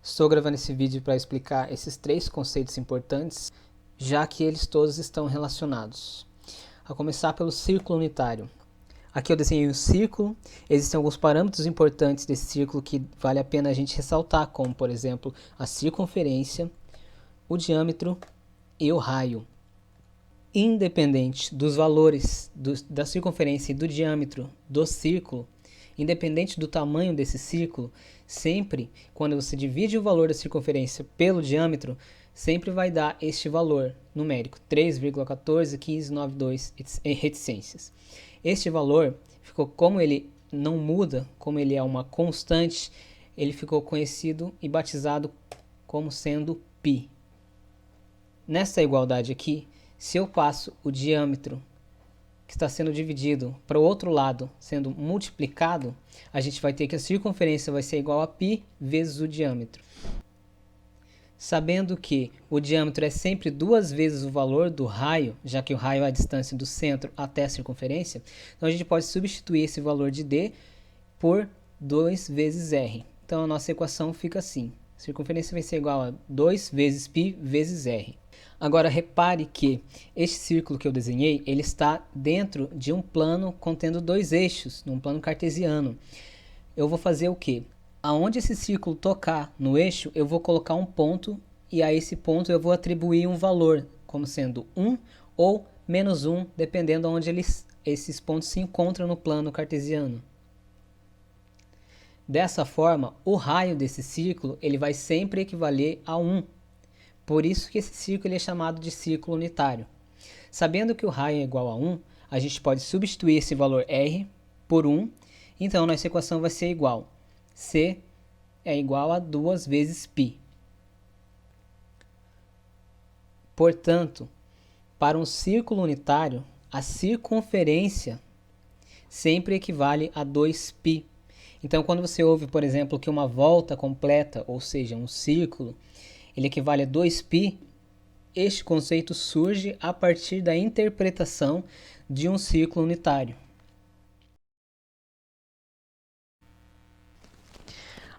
Estou gravando esse vídeo para explicar esses três conceitos importantes, já que eles todos estão relacionados. A começar pelo círculo unitário. Aqui eu desenhei um círculo, existem alguns parâmetros importantes desse círculo que vale a pena a gente ressaltar, como por exemplo a circunferência, o diâmetro e o raio. Independente dos valores da circunferência e do diâmetro do círculo, independente do tamanho desse círculo, sempre quando você divide o valor da circunferência pelo diâmetro, sempre vai dar este valor numérico, 3,14159,2 reticências. Este valor, como ele não muda, como ele é uma constante, ele ficou conhecido e batizado como sendo π. Nessa igualdade aqui, se eu passo o diâmetro que está sendo dividido para o outro lado, sendo multiplicado, a gente vai ter que a circunferência vai ser igual a π vezes o diâmetro. Sabendo que o diâmetro é sempre duas vezes o valor do raio, já que o raio é a distância do centro até a circunferência, então a gente pode substituir esse valor de d por 2 vezes r. Então a nossa equação fica assim: a circunferência vai ser igual a 2 vezes π vezes r. Agora repare que este círculo que eu desenhei, ele está dentro de um plano contendo dois eixos, num plano cartesiano. Eu vou fazer o quê? Aonde esse círculo tocar no eixo, eu vou colocar um ponto e a esse ponto eu vou atribuir um valor, como sendo 1 ou menos 1, dependendo de onde esses pontos se encontram no plano cartesiano. Dessa forma, o raio desse círculo ele vai sempre equivaler a 1. Por isso que esse círculo é chamado de círculo unitário. Sabendo que o raio é igual a 1, a gente pode substituir esse valor r por 1. Então, nossa equação vai ser igual. C é igual a 2 vezes π. Portanto, para um círculo unitário, a circunferência sempre equivale a 2π. Então, quando você ouve, por exemplo, que uma volta completa, ou seja, um círculo, ele equivale a 2π, este conceito surge a partir da interpretação de um círculo unitário.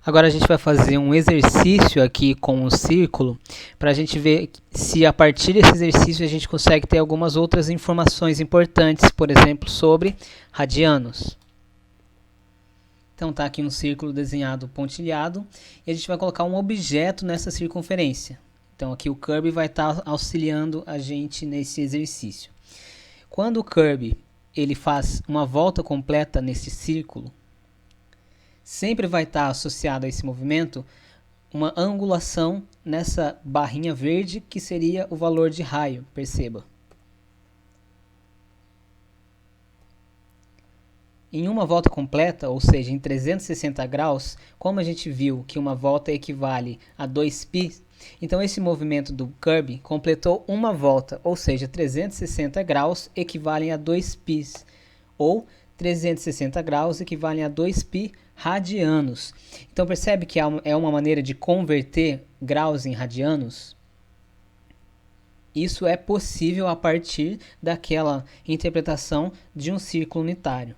Agora a gente vai fazer um exercício aqui com o círculo, para a gente ver se a partir desse exercício a gente consegue ter algumas outras informações importantes, por exemplo, sobre radianos. Então está aqui um círculo desenhado pontilhado e a gente vai colocar um objeto nessa circunferência. Então aqui o Kirby vai estar auxiliando a gente nesse exercício. Quando o Kirby ele faz uma volta completa nesse círculo, sempre vai estar associado a esse movimento uma angulação nessa barrinha verde que seria o valor de raio, perceba. Em uma volta completa, ou seja, em 360 graus, como a gente viu que uma volta equivale a 2π, então esse movimento do Kirby completou uma volta, ou seja, 360 graus equivalem a 2π, ou 360 graus equivalem a 2π radianos. Então percebe que é uma maneira de converter graus em radianos? Isso é possível a partir daquela interpretação de um círculo unitário.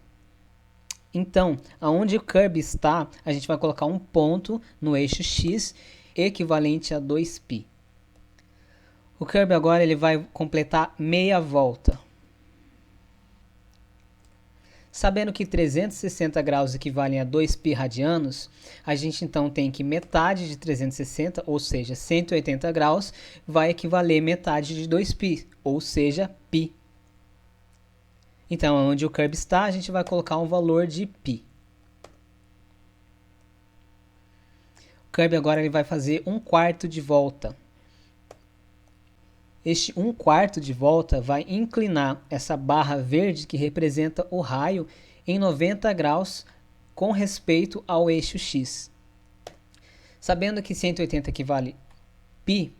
Então, aonde o Kirby está, a gente vai colocar um ponto no eixo x equivalente a 2π. O Kirby agora ele vai completar meia volta. Sabendo que 360 graus equivalem a 2π radianos, a gente então tem que metade de 360, ou seja, 180 graus, vai equivaler metade de 2π, ou seja, π. Então, onde o Kirby está, a gente vai colocar um valor de π. O Kirby agora ele vai fazer 1/4 de volta. Este 1/4 de volta vai inclinar essa barra verde que representa o raio em 90 graus com respeito ao eixo x. Sabendo que 180 equivale π,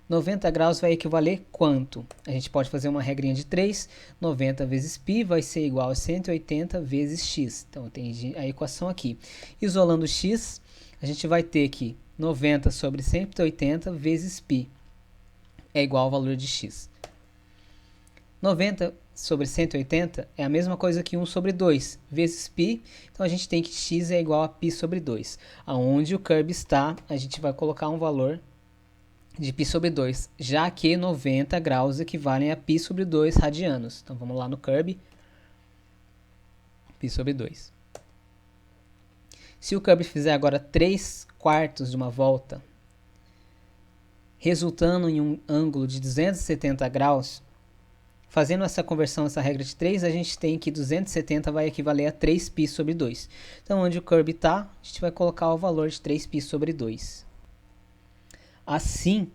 90 graus vai equivaler quanto? A gente pode fazer uma regrinha de 3. 90 vezes π vai ser igual a 180 vezes x. Então, tem a equação aqui. Isolando x, a gente vai ter que 90 sobre 180 vezes π é igual ao valor de x. 90 sobre 180 é a mesma coisa que 1 sobre 2 vezes π, então a gente tem que x é igual a π sobre 2. Aonde o curb está, a gente vai colocar um valor de π sobre 2, já que 90 graus equivalem a π sobre 2 radianos. Então vamos lá no curb, π sobre 2. Se o curb fizer agora 3/4 de uma volta, resultando em um ângulo de 270 graus, fazendo essa conversão, essa regra de 3, a gente tem que 270 vai equivaler a 3π sobre 2. Então, onde o curb está, a gente vai colocar o valor de 3π sobre 2. Assim,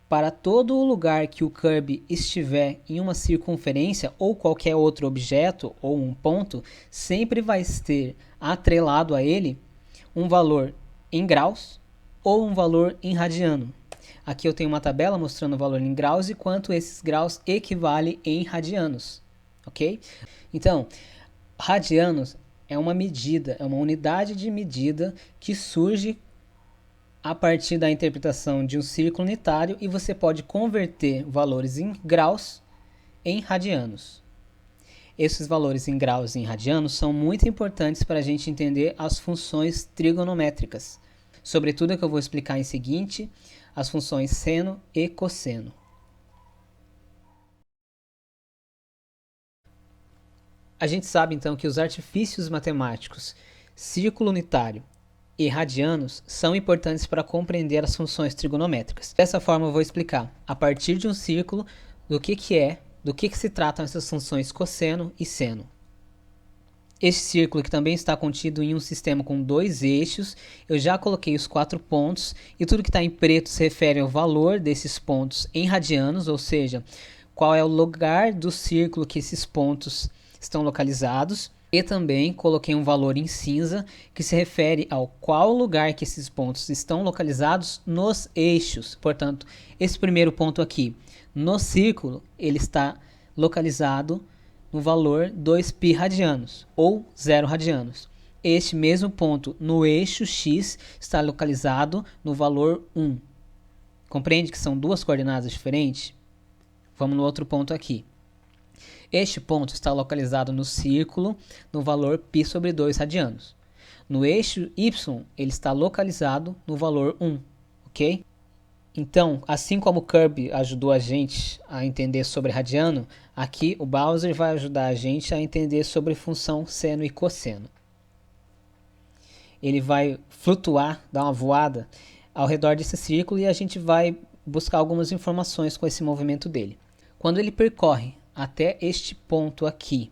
para todo o lugar que o curb estiver em uma circunferência ou qualquer outro objeto ou um ponto, sempre vai ter atrelado a ele um valor em graus ou um valor em radiano. Aqui eu tenho uma tabela mostrando o valor em graus e quanto esses graus equivalem em radianos, ok? Então, radianos é uma medida, é uma unidade de medida que surge a partir da interpretação de um círculo unitário e você pode converter valores em graus em radianos. Esses valores em graus e em radianos são muito importantes para a gente entender as funções trigonométricas, sobretudo a que eu vou explicar em seguinte, as funções seno e cosseno. A gente sabe então que os artifícios matemáticos círculo unitário e radianos são importantes para compreender as funções trigonométricas. Dessa forma eu vou explicar, a partir de um círculo, do que se tratam essas funções cosseno e seno. Este círculo, que também está contido em um sistema com 2 eixos, eu já coloquei os 4 pontos, e tudo que está em preto se refere ao valor desses pontos em radianos, ou seja, qual é o lugar do círculo que esses pontos estão localizados. E também coloquei um valor em cinza, que se refere ao qual lugar que esses pontos estão localizados nos eixos. Portanto, esse primeiro ponto aqui, no círculo, ele está localizado no valor 2π radianos, ou 0 radianos. Este mesmo ponto no eixo x está localizado no valor 1. Compreende que são duas coordenadas diferentes? Vamos no outro ponto aqui. Este ponto está localizado no círculo no valor π sobre 2 radianos. No eixo y, ele está localizado no valor 1, ok? Então, assim como o curb ajudou a gente a entender sobre radiano, aqui o Bowser vai ajudar a gente a entender sobre função seno e cosseno. Ele vai flutuar, dar uma voada ao redor desse círculo e a gente vai buscar algumas informações com esse movimento dele. Quando ele percorre até este ponto aqui,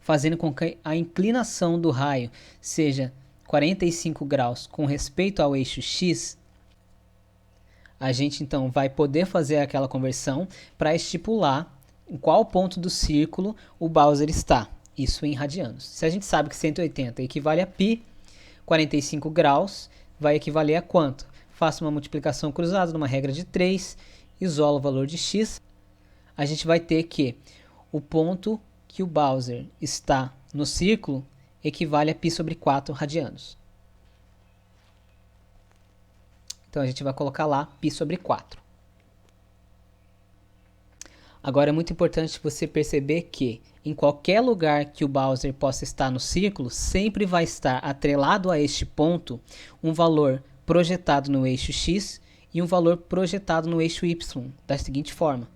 fazendo com que a inclinação do raio seja 45 graus com respeito ao eixo x, a gente então vai poder fazer aquela conversão para estipular em qual ponto do círculo o Bowser está, isso em radianos. Se a gente sabe que 180 equivale a π, 45 graus vai equivaler a quanto? Faço uma multiplicação cruzada numa regra de 3, isolo o valor de x, a gente vai ter que o ponto que o Bowser está no círculo equivale a π sobre 4 radianos. Então a gente vai colocar lá π sobre 4. Agora é muito importante você perceber que em qualquer lugar que o Bowser possa estar no círculo, sempre vai estar atrelado a este ponto um valor projetado no eixo x e um valor projetado no eixo y, da seguinte forma.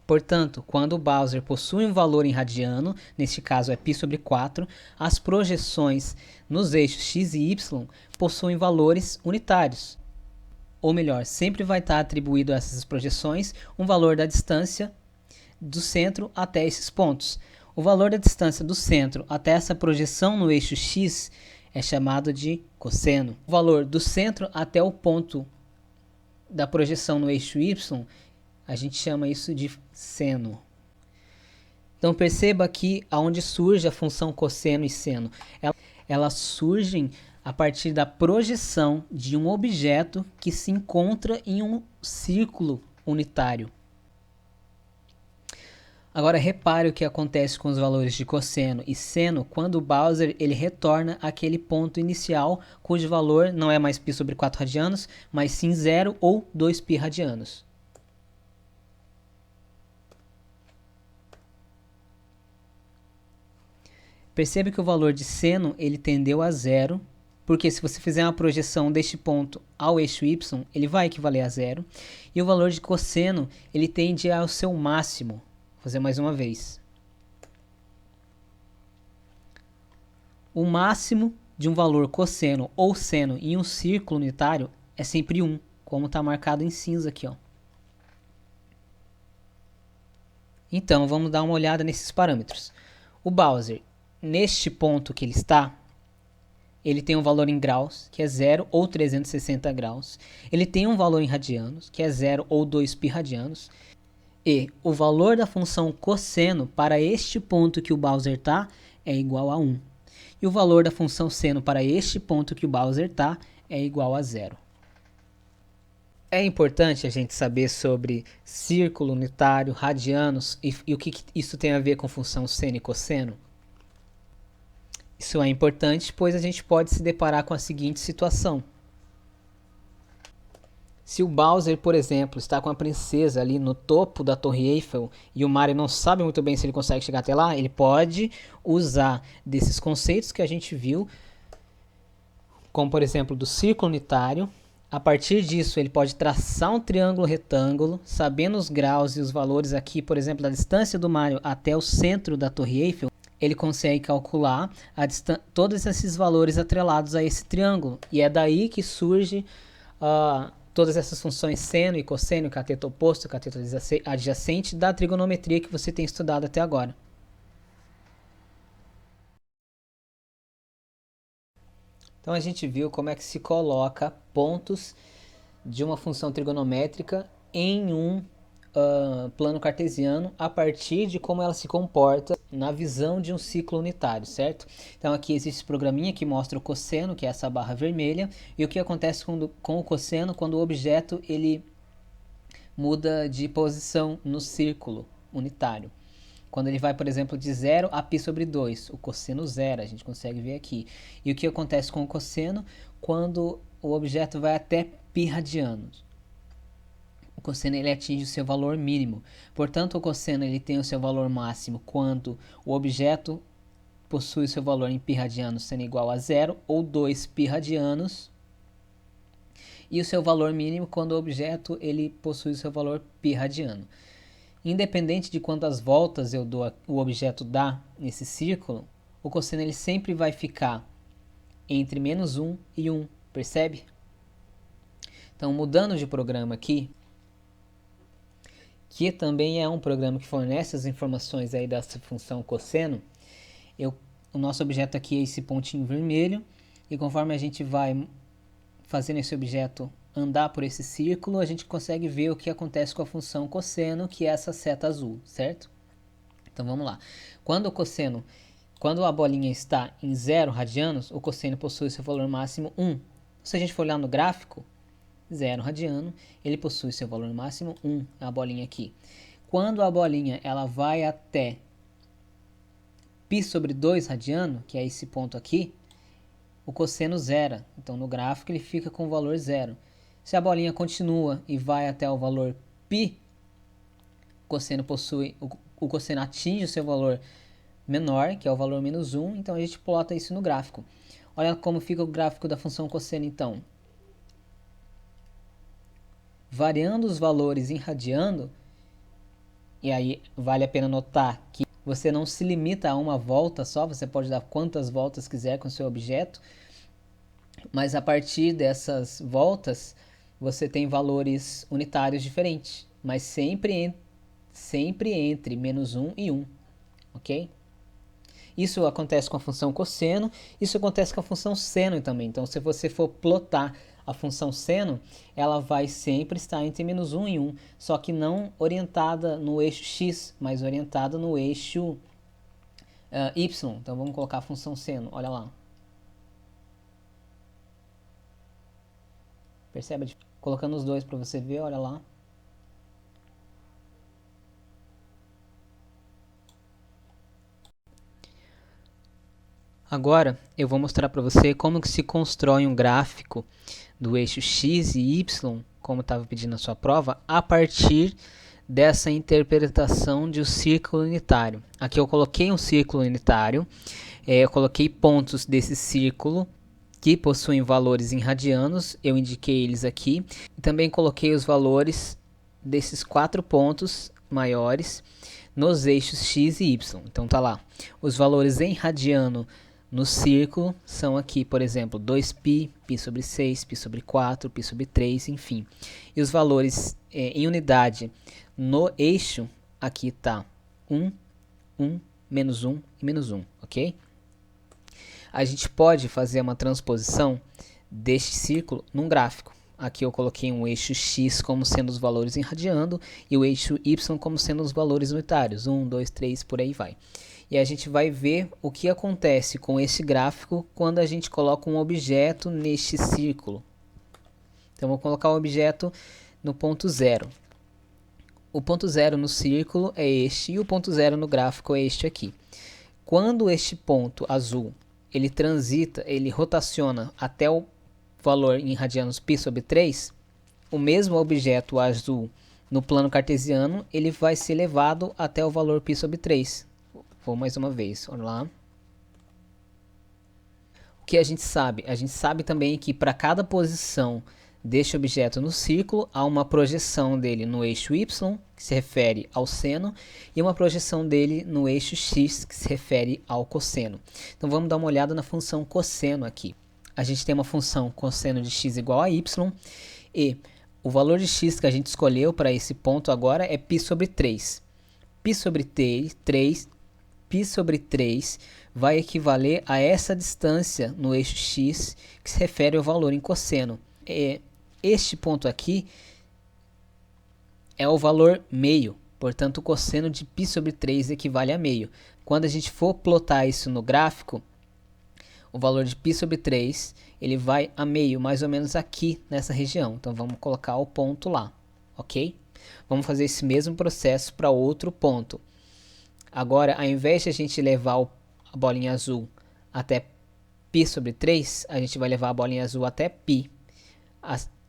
Portanto, quando o Bowser possui um valor em radiano, neste caso é π sobre 4, as projeções nos eixos x e y possuem valores unitários. Ou melhor, sempre vai estar atribuído a essas projeções um valor da distância do centro até esses pontos. O valor da distância do centro até essa projeção no eixo x é chamado de cosseno. O valor do centro até o ponto da projeção no eixo y, a gente chama isso de seno. Então perceba aqui aonde surge a função cosseno e seno. Elas surgem a partir da projeção de um objeto que se encontra em um círculo unitário. Agora repare o que acontece com os valores de cosseno e seno quando o Bowser ele retorna aquele ponto inicial cujo valor não é mais π sobre 4 radianos, mas sim 0 ou 2π radianos. Perceba que o valor de seno ele tendeu a 0, porque se você fizer uma projeção deste ponto ao eixo y, ele vai equivaler a 0. E o valor de cosseno ele tende ao seu máximo. Vou fazer mais uma vez. O máximo de um valor cosseno ou seno em um círculo unitário é sempre 1, como está marcado em cinza aqui, ó. Então, vamos dar uma olhada nesses parâmetros. O Bowser, neste ponto que ele está, ele tem um valor em graus, que é 0 ou 360 graus. Ele tem um valor em radianos, que é 0 ou 2π radianos. E o valor da função cosseno para este ponto que o Bowser está é igual a 1. E o valor da função seno para este ponto que o Bowser está é igual a 0. É importante a gente saber sobre círculo unitário, radianos e o que isso tem a ver com função seno e cosseno. Isso é importante, pois a gente pode se deparar com a seguinte situação. Se o Bowser, por exemplo, está com a princesa ali no topo da Torre Eiffel e o Mario não sabe muito bem se ele consegue chegar até lá, ele pode usar desses conceitos que a gente viu, como por exemplo do círculo unitário. A partir disso, ele pode traçar um triângulo retângulo, sabendo os graus e os valores aqui, por exemplo, da distância do Mario até o centro da Torre Eiffel. Ele consegue calcular todos esses valores atrelados a esse triângulo. E é daí que surge todas essas funções seno e cosseno, cateto oposto, cateto adjacente, da trigonometria que você tem estudado até agora. Então a gente viu como é que se coloca pontos de uma função trigonométrica em um plano cartesiano a partir de como ela se comporta na visão de um ciclo unitário, certo? Então aqui existe esse programinha que mostra o cosseno, que é essa barra vermelha, e o que acontece com o cosseno quando o objeto ele muda de posição no círculo unitário. Quando ele vai, por exemplo, de 0 a π sobre 2, o cosseno zero, a gente consegue ver aqui. E o que acontece com o cosseno quando o objeto vai até π radianos? O cosseno ele atinge o seu valor mínimo. Portanto, o cosseno ele tem o seu valor máximo quando o objeto possui o seu valor em π radianos sendo igual a 0 ou 2π radianos. E o seu valor mínimo quando o objeto ele possui o seu valor π radiano. Independente de quantas voltas o objeto dá nesse círculo, o cosseno ele sempre vai ficar entre menos 1 e 1, percebe? Então, mudando de programa aqui, que também é um programa que fornece as informações aí dessa função cosseno, o nosso objeto aqui é esse pontinho vermelho, e conforme a gente vai fazendo esse objeto andar por esse círculo, a gente consegue ver o que acontece com a função cosseno, que é essa seta azul, certo? Então vamos lá. Quando a bolinha está em 0 radianos, o cosseno possui seu valor máximo 1. Se a gente for olhar no gráfico, 0 radiano, ele possui seu valor máximo 1, a bolinha aqui. Quando a bolinha ela vai até π sobre 2 radiano, que é esse ponto aqui, o cosseno zera. Então no gráfico ele fica com o valor 0. Se a bolinha continua e vai até o valor π, o cosseno atinge o seu valor menor, que é o valor menos 1, então a gente plota isso no gráfico. Olha como fica o gráfico da função cosseno então. Variando os valores em radiano, e aí vale a pena notar que você não se limita a uma volta só, você pode dar quantas voltas quiser com o seu objeto, mas a partir dessas voltas você tem valores unitários diferentes, mas sempre entre menos 1 e 1, ok? Isso acontece com a função cosseno, isso acontece com a função seno também. Então, se você for plotar a função seno, ela vai sempre estar entre menos 1 e 1, só que não orientada no eixo x, mas orientada no eixo y. Então, vamos colocar a função seno, olha lá. Percebe? Colocando os dois para você ver, olha lá. Agora eu vou mostrar para você como que se constrói um gráfico do eixo x e y, como estava pedindo na sua prova, a partir dessa interpretação de um círculo unitário. Aqui eu coloquei um círculo unitário, eu coloquei pontos desse círculo que possuem valores em radianos, eu indiquei eles aqui, e também coloquei os valores desses 4 pontos maiores nos eixos x e y. Então tá lá, os valores em radiano no círculo são aqui, por exemplo, 2π, π sobre 6, π sobre 4, π sobre 3, enfim. E os valores em unidade no eixo, aqui está 1, 1, menos 1 e menos 1, ok? A gente pode fazer uma transposição deste círculo num gráfico. Aqui eu coloquei um eixo x como sendo os valores em radiano e o eixo y como sendo os valores unitários, 1, 2, 3, por aí vai. E a gente vai ver o que acontece com esse gráfico quando a gente coloca um objeto neste círculo. Então, vou colocar o objeto no ponto 0. O ponto 0 no círculo é este e o ponto 0 no gráfico é este aqui. Quando este ponto azul ele transita, ele rotaciona até o valor em radianos π sobre 3, o mesmo objeto azul no plano cartesiano ele vai ser levado até o valor π sobre 3. Vou mais uma vez, olha lá. O que a gente sabe? A gente sabe também que para cada posição deste objeto no círculo, há uma projeção dele no eixo y, que se refere ao seno, e uma projeção dele no eixo x, que se refere ao cosseno. Então vamos dar uma olhada na função cosseno aqui. A gente tem uma função cosseno de x igual a y, e o valor de x que a gente escolheu para esse ponto agora é π sobre 3. π sobre 3 π sobre 3 vai equivaler a essa distância no eixo x, que se refere ao valor em cosseno. Este ponto aqui é o valor meio, portanto o cosseno de π sobre 3 equivale a meio. Quando a gente for plotar isso no gráfico, o valor de π sobre 3 ele vai a meio, mais ou menos aqui nessa região. Então vamos colocar o ponto lá, ok? Vamos fazer esse mesmo processo para outro ponto. Agora, ao invés de a gente levar a bolinha azul até π sobre 3, a gente vai levar a bolinha azul até π.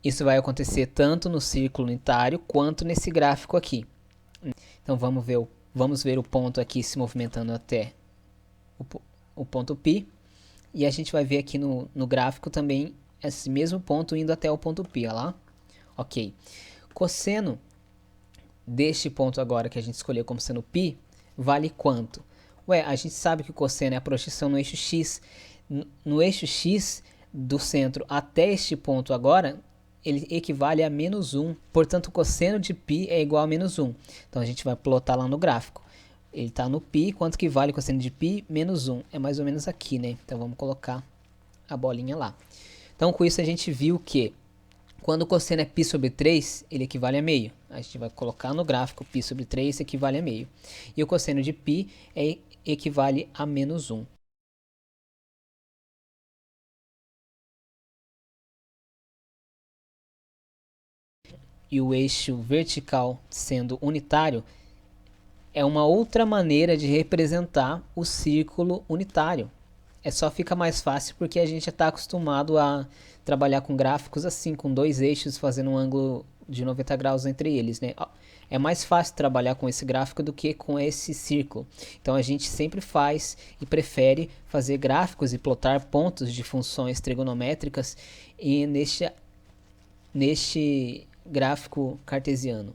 Isso vai acontecer tanto no círculo unitário quanto nesse gráfico aqui. Então vamos ver o ponto aqui se movimentando até o ponto π. E a gente vai ver aqui no gráfico também esse mesmo ponto indo até o ponto π, olha lá. Ok. Cosseno deste ponto agora que a gente escolheu como sendo π, vale quanto? Ué, a gente sabe que o cosseno é a projeção no eixo x. No eixo x, do centro até este ponto agora, ele equivale a menos 1. Portanto, o cosseno de π é igual a menos 1. Então, a gente vai plotar lá no gráfico. Ele está no π, quanto que vale o cosseno de π? Menos 1. É mais ou menos aqui, né? Então, vamos colocar a bolinha lá. Então, com isso, a gente viu que quando o cosseno é π sobre 3, ele equivale a meio. A gente vai colocar no gráfico π sobre 3 equivale a meio. E o cosseno de π equivale a menos 1. E o eixo vertical sendo unitário, é uma outra maneira de representar o círculo unitário. Só fica mais fácil porque a gente já está acostumado a trabalhar com gráficos assim, com dois eixos fazendo um ângulo de 90 graus entre eles, né? É mais fácil trabalhar com esse gráfico do que com esse círculo. Então a gente sempre faz e prefere fazer gráficos e plotar pontos de funções trigonométricas e neste gráfico cartesiano.